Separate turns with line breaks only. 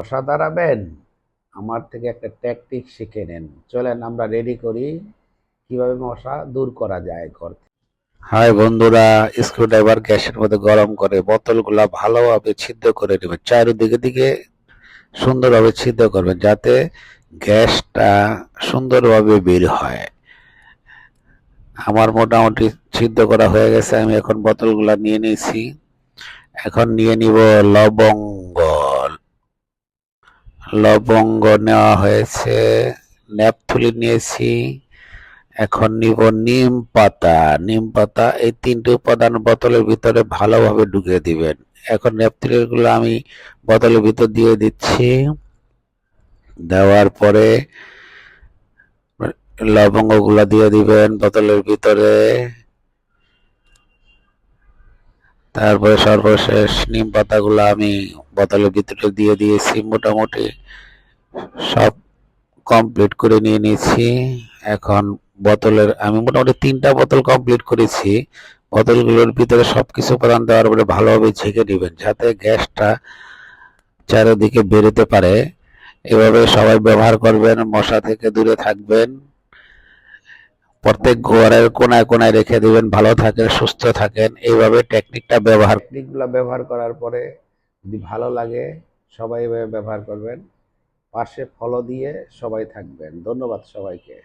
মশা দাঁড়াবেন, আমার থেকে একটা ট্যাকটিক শিখে নেন। চলেন আমরা রেডি করি কিভাবে মশা দূর করা যায় ঘর থেকে। হাই বন্ধুরা, স্ক্রুড্রাইভার গ্যাসের মধ্যে গরম করে বোতলগুলা ভালোভাবে ছিদ্র করে নেবেন, চারিদিকে দিকে সুন্দরভাবে ছিদ্র করবেন যাতে গ্যাসটা সুন্দরভাবে বের হয়। আমার মোটামুটি ছিদ্র করা হয়ে গেছে, আমি এখন বোতলগুলা নিয়ে নিয়েছি। এখন নিয়ে নিব লবঙ্গ। লবঙ্গ নেওয়া হয়েছে, ন্যাপথলিন নিয়েছি। এখন নিব নিম পাতা। নিম পাতা, এই তিনটে উপাদান বোতলের ভিতরে ভালোভাবে ঢুকিয়ে দিবেন। এখন ন্যাপথলিন গুলো আমি বোতলের ভিতর দিয়ে দিচ্ছি। দেওয়ার পরে লবঙ্গ গুলা দিয়ে দিবেন বোতলের ভিতরে। তারপরে সর্বশেষ নিম পাতাগুলো আমি বোতলের ভিতরে দিয়ে দিয়েছি। মোটামুটি সব কমপ্লিট করে নিয়ে নিয়েছি। এখন বোতলের আমি মোটামুটি 3টা বোতল কমপ্লিট করেছি। বোতলগুলোর ভিতরে সবকিছু উপাদান দেওয়ার পরে ভালোভাবে ঝেঁকে দিবেন যাতে গ্যাসটা চারিদিকে বেরোতে পারে। এভাবে সবাই ব্যবহার করবেন, মশা থেকে দূরে থাকবেন। প্রত্যেক ঘরের কোনায় কোনায় রেখে দিবেন। ভালো থাকেন, সুস্থ থাকেন। এইভাবে টেকনিকগুলো ব্যবহার করার পরে যদি ভালো লাগে সবাই এভাবে ব্যবহার করবেন। পাশে ফলো দিয়ে সবাই থাকবেন। ধন্যবাদ সবাইকে।